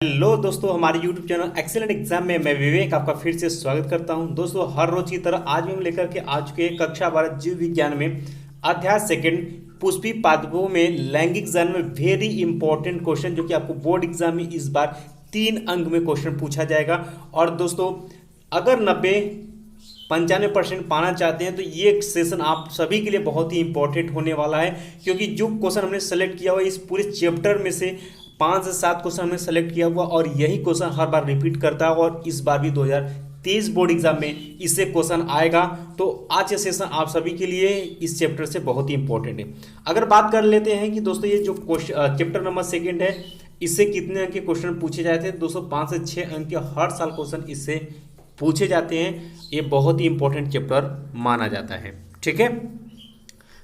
Hello दोस्तों, हमारे YouTube channel excellent exam में मैं विवेक आपका फिर से स्वागत करता हूं। दोस्तों, हर रोज की तरह आज भी हम लेकर के आ चुके हैं कक्षा 12 जीव विज्ञान में अध्याय सेकंड पुष्पी पादपों में लैंगिक जन्म में वेरी इंपॉर्टेंट क्वेश्चन, जो कि आपको बोर्ड एग्जाम में इस बार 3 अंक में क्वेश्चन पूछा जाएगा। और दोस्तों, अगर 95-95% पाना चाहते हैं तो ये सेशन आप सभी के लिए बहुत ही इंपॉर्टेंट होने वाला है, क्योंकि जो क्वेश्चन हमने सेलेक्ट किया हुआ है इस पूरे चैप्टर में से 5 से 7 क्वेश्चन हमने सेलेक्ट किया हुआ, और यही क्वेश्चन हर बार रिपीट करता है और इस बार भी 2023 बोर्ड एग्जाम में इससे क्वेश्चन आएगा। तो आज ये सेशन आप सभी के लिए इस चैप्टर से बहुत ही इंपॉर्टेंट है। अगर बात कर लेते हैं कि दोस्तों ये जो क्वेश्चन चैप्टर नंबर 2 है, इससे कितने अंक के क्वेश्चन पूछे जाते हैं। दोस्तों 5 से 6 अंक के हर साल क्वेश्चन इससे पूछे जाते हैं। ये बहुत ही इंपॉर्टेंट चैप्टर माना जाता है। ठीक है,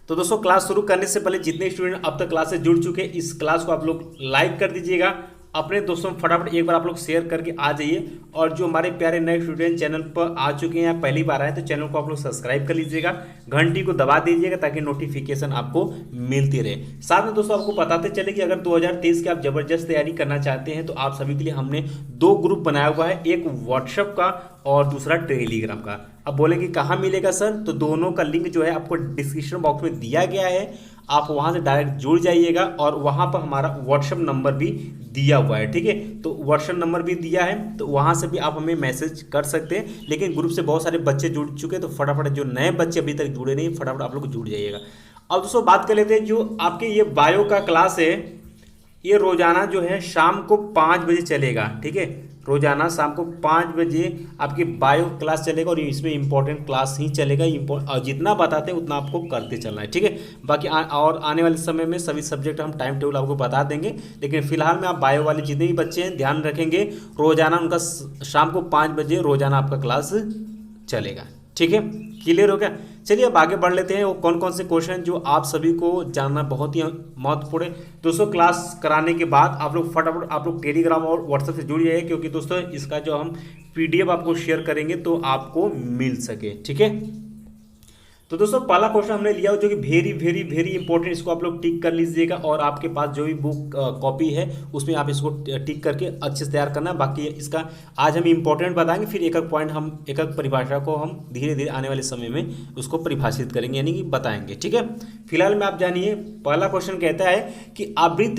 तो दोस्तों क्लास शुरू करने से पहले जितने स्टूडेंट अब तक क्लास से जुड़ चुके हैं, इस क्लास को आप लोग लाइक कर दीजिएगा, अपने दोस्तों में फटाफट एक बार आप लोग शेयर करके आ जाइए। और जो हमारे प्यारे नए स्टूडेंट चैनल पर आ चुके हैं या पहली बार आए तो चैनल को आप लोग सब्सक्राइब कर लीजिएगा, घंटी को दबा दीजिएगा ताकि नोटिफिकेशन आपको मिलती रहे। साथ में दोस्तों आपको बताते चले कि अगर 2023 की आप जबरदस्त तैयारी करना चाहते हैं तो आप सभी के लिए हमने 2 ग्रुप बनाया हुआ है, एक व्हाट्सएप का और दूसरा टेलीग्राम का। अब बोलेंगे कहाँ मिलेगा सर, तो दोनों का लिंक जो है आपको डिस्क्रिप्शन बॉक्स में दिया गया है, आप वहां से डायरेक्ट जुड़ जाइएगा। और वहां पर हमारा व्हाट्सएप नंबर भी दिया हुआ है। ठीक है, तो व्हाट्सएप नंबर भी दिया है, तो वहां से भी आप हमें मैसेज कर सकते हैं। लेकिन ग्रुप से बहुत सारे बच्चे जुड़ चुके हैं, तो फटाफट जो नए बच्चे अभी तक जुड़े नहीं, फटाफट आप लोग जुड़ जाइएगा। अब दोस्तों बात कर लेते हैं, जो आपके ये बायो का क्लास है, ये रोजाना जो है शाम को 5 बजे चलेगा। ठीक है, रोजाना शाम को 5 बजे आपकी बायो क्लास चलेगा और इसमें इंपॉर्टेंट क्लास ही चलेगा। और जितना बताते हैं उतना आपको करते चलना है। ठीक है, बाकी और आने वाले समय में सभी सब्जेक्ट हम टाइम टेबल आपको बता देंगे। लेकिन फिलहाल में आप बायो वाले जितने भी बच्चे हैं ध्यान रखेंगे, रोजाना उनका शाम को 5 बजे रोजाना आपका क्लास चलेगा। ठीक है, क्लियर हो गया। चलिए अब आगे बढ़ लेते हैं, वो कौन कौन से क्वेश्चन जो आप सभी को जानना बहुत ही महत्वपूर्ण है। दोस्तों क्लास कराने के बाद आप लोग फटाफट आप लोग टेलीग्राम और व्हाट्सएप से जुड़ जाइए, क्योंकि दोस्तों इसका जो हम PDF आपको शेयर करेंगे तो आपको मिल सके। ठीक है, तो दोस्तों पहला क्वेश्चन हमने लिया जो कि वेरी वेरी वेरी इंपॉर्टेंट, इसको आप लोग टिक कर लीजिएगा। और आपके पास जो भी बुक कॉपी है उसमें आप इसको टिक करके अच्छे से तैयार करना। बाकी इसका आज हम इंपॉर्टेंट बताएंगे, फिर एक एक पॉइंट हम एक एक परिभाषा को हम धीरे धीरे आने वाले समय में उसको परिभाषित करेंगे, यानी कि बताएंगे। ठीक है, फिलहाल में आप जानिए पहला क्वेश्चन कहता है कि आवृत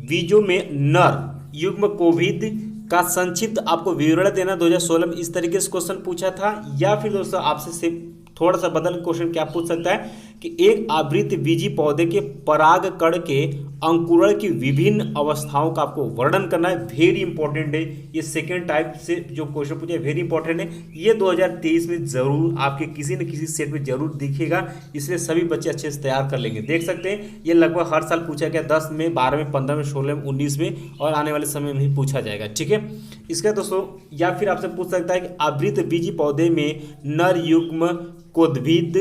बीजों में नर युग्म कोविद का संक्षिप्त आपको विवरण देना। 2016 में इस तरीके से क्वेश्चन पूछा था। या फिर दोस्तों आपसे थोड़ा सा बदल क्वेश्चन क्या पूछ सकता है कि एक आवृत बीजी पौधे के पराग कण के अंकुरण की विभिन्न अवस्थाओं का आपको वर्णन करना है। वेरी इंपॉर्टेंट है ये, सेकेंड टाइप से जो क्वेश्चन पूछा है वेरी इंपॉर्टेंट है। ये 2023 में जरूर आपके किसी न किसी सेट में जरूर दिखेगा, इसलिए सभी बच्चे अच्छे से तैयार कर लेंगे। देख सकते हैं ये लगभग हर साल पूछा गया, 10 में, 12 में, 15 में, 16 में, 19 में और आने वाले समय में भी पूछा जाएगा। ठीक है, इसका दोस्तों या फिर आपसे पूछ सकता है कि आवृत बीजी पौधे में नर युग्म कोद्भिद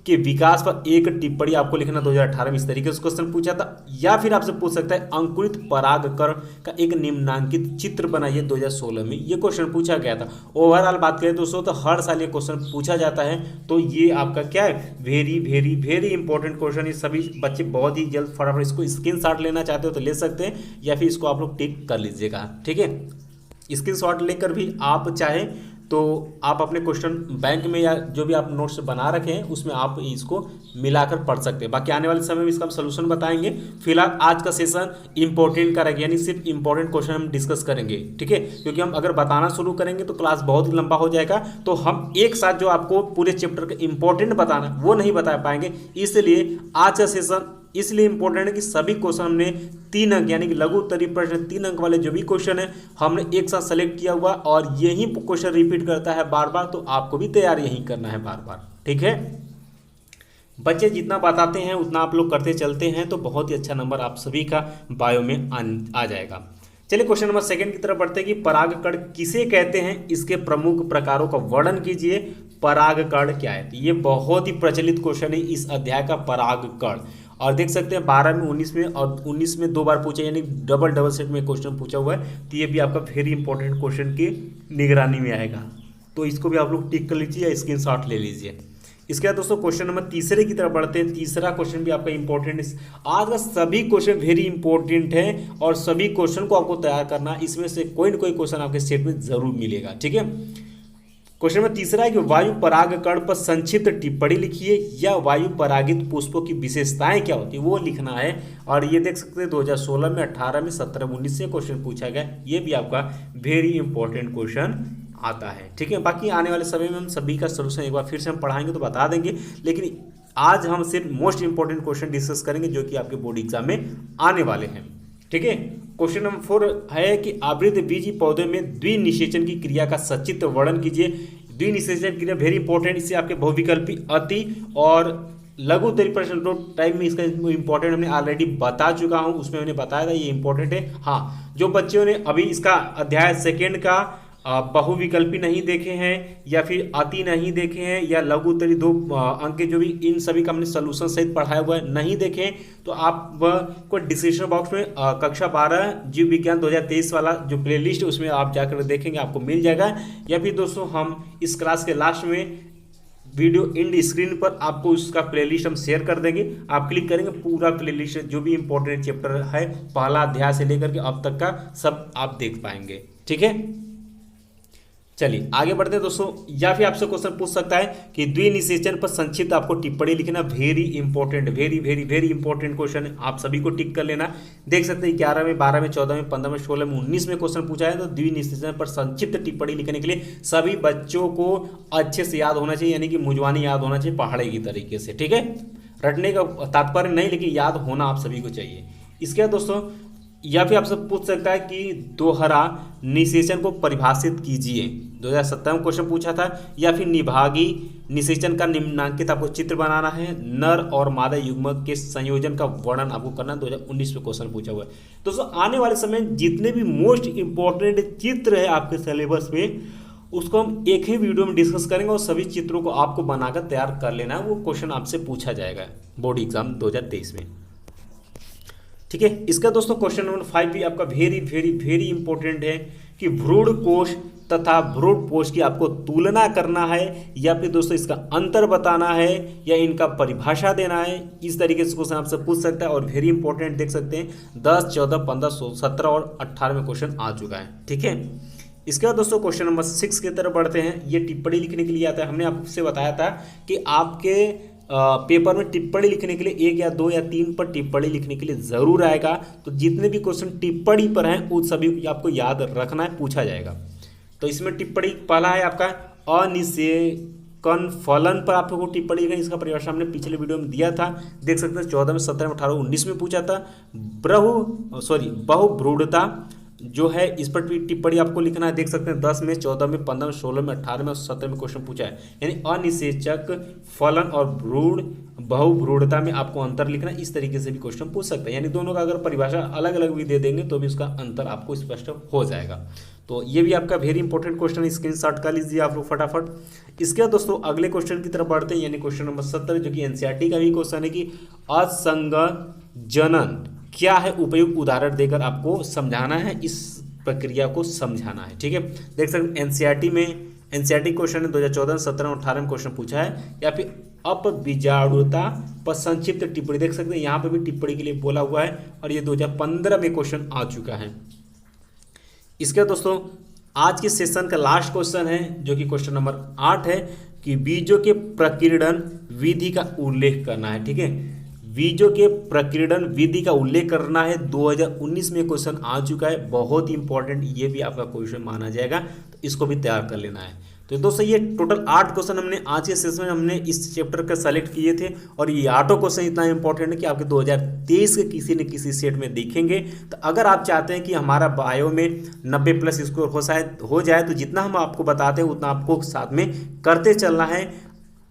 के विकास पर एक टिप्पणी आपको लिखना। 2018 में इस तरीके से क्वेश्चन पूछा था। या फिर आपसे पूछ सकता है अंकुरित परागकण का एक निम्नांकित चित्र बनाइए। 2016 में ये क्वेश्चन पूछा गया था। ओवरऑल बात करें दोस्तों तो हर साल ये क्वेश्चन पूछा जाता है, तो ये आपका क्या है, very very very important question. ये सभी बच्चे बहुत ही जल्द फटाफट इसको स्क्रीनशॉट लेना चाहते हो तो ले सकते हैं, या फिर इसको आप लोग टिक कर लीजिएगा। ठीक है, स्क्रीनशॉट लेकर भी आप चाहें तो आप अपने क्वेश्चन बैंक में या जो भी आप नोट्स बना रखे हैं उसमें आप इसको मिलाकर पढ़ सकते हैं। बाकी आने वाले समय में इसका हम सलूशन बताएंगे। फिलहाल आज का सेशन इंपॉर्टेंट का रहेगा, यानी सिर्फ इंपॉर्टेंट क्वेश्चन हम डिस्कस करेंगे। ठीक है, क्योंकि हम अगर बताना शुरू करेंगे तो क्लास बहुत ही लंबा हो जाएगा, तो हम एक साथ जो आपको पूरे चैप्टर का इंपॉर्टेंट बताना वो नहीं बता पाएंगे। इसलिए आज का सेशन इसलिए इंपॉर्टेंट है कि सभी क्वेश्चन हमने 3 अंक यानी कि लघु उत्तरीय प्रश्न 3 अंक वाले जो भी क्वेश्चन है हमने एक साथ सेलेक्ट किया हुआ, और यही क्वेश्चन रिपीट करता है बार बार, तो आपको भी तैयार यही करना है बार बार। ठीक है, बच्चे जितना बताते हैं उतना आप लोग करते चलते हैं तो बहुत ही अच्छा नंबर आप सभी का बायो में आ जाएगा। चलिए क्वेश्चन नंबर 2 की तरफ बढ़ते हैं कि परागकण किसे कहते हैं, इसके प्रमुख प्रकारों का वर्णन कीजिए। परागकण क्या है, ये बहुत ही प्रचलित क्वेश्चन है इस अध्याय का, परागकण। और देख सकते हैं 12 में, 19 में और 19 में 2 बार पूछा, यानी डबल सेट में क्वेश्चन पूछा हुआ है। तो ये भी आपका वेरी इंपॉर्टेंट क्वेश्चन की निगरानी में आएगा, तो इसको भी आप लोग टिक कर लीजिए या स्क्रीनशॉट ले लीजिए। इसके बाद दोस्तों क्वेश्चन नंबर तीसरे की तरफ बढ़ते हैं। तीसरा क्वेश्चन भी आपका इंपॉर्टेंट है। आज का सभी क्वेश्चन वेरी इंपॉर्टेंट है और सभी क्वेश्चन को आपको तैयार करना है। इसमें से कोई ना कोई क्वेश्चन आपके सेट में जरूर मिलेगा, ठीक है। क्वेश्चन नंबर तीसरा है कि वायु परागकण पर संक्षिप्त टिप्पणी लिखिए या वायु परागित पुष्पों की विशेषताएं क्या होती है वो लिखना है। और ये देख सकते हैं 2016 में, 18 में, 17 में, 19 से क्वेश्चन पूछा गया। ये भी आपका वेरी इंपॉर्टेंट क्वेश्चन आता है, ठीक है। बाकी आने वाले समय में हम सभी का सोल्यूशन एक बार फिर से हम पढ़ाएंगे तो बता देंगे, लेकिन आज हम सिर्फ मोस्ट इंपॉर्टेंट क्वेश्चन डिस्कस करेंगे जो कि आपके बोर्ड एग्जाम में आने वाले हैं, ठीक है। क्वेश्चन नंबर 4 है कि आवृत बीज पौधे में द्विनिषेचन की क्रिया का सचित्र वर्णन कीजिए। द्विनिषेचन क्रिया वेरी इंपॉर्टेंट, इससे आपके बहुविकल्पी, अति और लघु उत्तरी प्रश्न दो टाइप में इसका इंपॉर्टेंट हमने ऑलरेडी बता चुका हूं, उसमें मैंने बताया था ये इंपॉर्टेंट है। हाँ, जो बच्चों ने अभी इसका अध्याय सेकेंड का बहुविकल्पी नहीं देखे हैं या फिर अति नहीं देखे हैं या लघु उत्तरी 2 अंक के जो भी इन सभी का हमने सोल्यूशन सहित पढ़ाया हुआ है नहीं देखे, तो आप को डिस्क्रिप्शन बॉक्स में कक्षा 12 जीव विज्ञान 2023 वाला जो प्लेलिस्ट है उसमें आप जाकर देखेंगे, आपको मिल जाएगा। या फिर दोस्तों हम इस क्लास के लास्ट में वीडियो एंड स्क्रीन पर आपको उसका प्लेलिस्ट हम शेयर कर देंगे। आप क्लिक करेंगे, पूरा प्लेलिस्ट जो भी इंपॉर्टेंट चैप्टर है पहला अध्याय से लेकर के अब तक का सब आप देख पाएंगे, ठीक है। चलिए आगे बढ़ते हैं दोस्तों। या फिर आपसे क्वेश्चन पूछ सकता है कि द्विनिषेचन पर संक्षिप्त आपको टिप्पणी लिखना। Very important, very very very important question है, आप सभी को टिक कर लेना। देख सकते हैं 11 में, 12 में, 14 में, 15 में, 16 में, 19 में क्वेश्चन पूछा है। तो द्विनिषेचन पर संक्षिप्त टिप्पणी लिखने के लिए सभी बच्चों को अच्छे से याद होना चाहिए, यानी कि मुजवानी याद होना चाहिए पहाड़े की तरीके से, ठीक है। रटने का तात्पर्य नहीं, लेकिन याद होना आप सभी को चाहिए। इसके बाद दोस्तों या फिर आपसे पूछ सकता है कि दोहरा निषेचन को परिभाषित कीजिए। 2017 में क्वेश्चन पूछा था। या फिर निभागी निषेचन का निम्नांकित आपको चित्र बनाना है। नर और मादा युग्मक के संयोजन का वर्णन आपको करना, 2019 में क्वेश्चन पूछा हुआ है। दोस्तों आने वाले समय जितने भी मोस्ट इंपॉर्टेंट चित्र है आपके सिलेबस में उसको हम एक ही वीडियो में डिस्कस करेंगे और सभी चित्रों को आपको बनाकर तैयार कर लेना है। वो क्वेश्चन आपसे पूछा जाएगा बोर्ड एग्जाम 2023 में, ठीक है। इसका दोस्तों क्वेश्चन नंबर 5 भी आपका वेरी वेरी वेरी इंपॉर्टेंट है कि भ्रूण कोश तथा भ्रूण पोष की आपको तुलना करना है या फिर दोस्तों इसका अंतर बताना है या इनका परिभाषा देना है। इस तरीके से क्वेश्चन आपसे पूछ सकता है और वेरी इंपॉर्टेंट देख सकते हैं 10, 14, 15, 16, 17 और 18 में क्वेश्चन आ चुका है, ठीक है। इसके बाद दोस्तों क्वेश्चन नंबर 6 की तरफ बढ़ते हैं। ये टिप्पणी लिखने के लिए आता है। हमने आपसे बताया था कि आपके पेपर में टिप्पणी लिखने के लिए 1 या 2 या 3 पर टिप्पणी लिखने के लिए जरूर आएगा। तो जितने भी क्वेश्चन टिप्पणी पर हैं उन सभी को आपको याद रखना है, पूछा जाएगा। तो इसमें टिप्पणी पहला है आपका अनिषेकन फलन पर आपको टिप्पणी लिखना। इसका परिभाषा हमने पिछले वीडियो में दिया था, देख सकते हैं 14 में, 17 में, 18 में, 19 में पूछा था। बहुभ्रूणता जो है इस पर टिप्पणी आपको लिखना है, देख सकते हैं 10 में, 14 में, 15 में, 16 में, 18 में और 17 में क्वेश्चन पूछा है। यानी अनिषेचक फलन और भ्रूण बहुभ्रूणता में आपको अंतर लिखना। इस तरीके से भी क्वेश्चन पूछ सकते हैं, यानी दोनों का अगर परिभाषा अलग अलग भी दे देंगे तो भी उसका अंतर आपको स्पष्ट हो जाएगा। तो ये भी आपका वेरी इंपॉर्टेंट क्वेश्चन, स्क्रीनशॉट कर लीजिए आप लोग फटाफट। इसके बाद दोस्तों अगले क्वेश्चन की तरफ बढ़ते हैं, यानी क्वेश्चन नंबर 17 जो कि एनसीईआरटी का भी क्वेश्चन है कि असंगजनन क्या है, उपयुक्त उदाहरण देकर आपको समझाना है, इस प्रक्रिया को समझाना है, ठीक है। देख सकते हैं एनसीईआरटी क्वेश्चन 2014, 17 और 18 में क्वेश्चन पूछा है। या फिर अपबीजाणुता पर संक्षिप्त टिप्पणी, देख सकते हैं यहाँ पर भी टिप्पणी के लिए बोला हुआ है और ये 2015 में क्वेश्चन आ चुका है। इसके दोस्तों आज के सेशन का लास्ट क्वेश्चन है जो कि क्वेश्चन नंबर 8 है कि बीजों के प्रकीर्णन विधि का उल्लेख करना है, ठीक है। बीजों के प्रकीर्णन विधि का उल्लेख करना है, 2019 में क्वेश्चन आ चुका है, बहुत ही इंपॉर्टेंट ये भी आपका क्वेश्चन माना जाएगा, तो इसको भी तैयार कर लेना है। तो दोस्तों ये टोटल 8 क्वेश्चन हमने आज के सेशन में हमने इस चैप्टर का सेलेक्ट किए थे और ये 8 क्वेश्चन इतना इंपॉर्टेंट है कि आपके 2023 के किसी न किसी सेट में दिखेंगे। तो अगर आप चाहते हैं कि हमारा बायो में 90+ स्कोर हो जाए तो जितना हम आपको बताते हैं उतना आपको साथ में करते चलना है।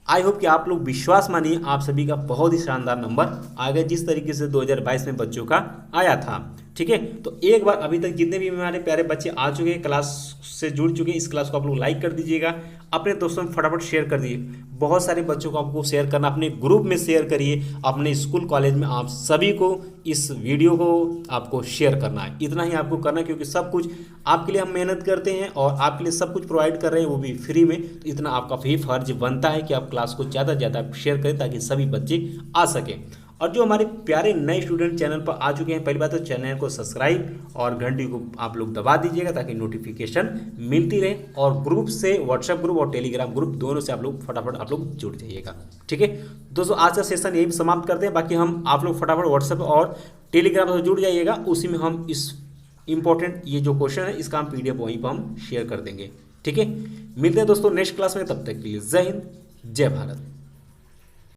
आई होप कि आप लोग विश्वास मानिए आप सभी का बहुत ही शानदार नंबर आ गया जिस तरीके से 2022 में बच्चों का आया था। ठीक है। तो एक बार अभी तक जितने भी हमारे प्यारे बच्चे आ चुके हैं, क्लास से जुड़ चुके हैं, इस क्लास को आप लोग लाइक कर दीजिएगा, अपने दोस्तों में फटाफट शेयर कर दीजिए। बहुत सारे बच्चों को आपको शेयर करना, अपने ग्रुप में शेयर करिए, अपने स्कूल कॉलेज में आप सभी को इस वीडियो को आपको शेयर करना है। इतना ही आपको करना है, क्योंकि सब कुछ आपके लिए हम मेहनत करते हैं और आपके लिए सब कुछ प्रोवाइड कर रहे हैं, वो भी फ्री में। तो इतना आपका भी फर्ज बनता है कि आप क्लास को ज़्यादा से ज़्यादा शेयर करें ताकि सभी बच्चे आ सकें। और जो हमारे प्यारे नए स्टूडेंट चैनल पर आ चुके हैं, पहली बात तो चैनल को सब्सक्राइब और घंटी को आप लोग दबा दीजिएगा ताकि नोटिफिकेशन मिलती रहे। और ग्रुप से, व्हाट्सएप ग्रुप और टेलीग्राम ग्रुप दोनों से आप लोग फटाफट आप लोग जुड़ जाइएगा। ठीक है दोस्तों, आज का सेशन यही समाप्त करते हैं। बाकी हम आप लोग फटाफट व्हाट्सएप और टेलीग्राम से जुड़ जाइएगा, उसी में हम इस इंपॉर्टेंट ये जो क्वेश्चन है इसका हम PDF वहीं पर हम शेयर कर देंगे। ठीक है, मिलते हैं दोस्तों नेक्स्ट क्लास में, तब तक के लिए जय हिंद, जय भारत।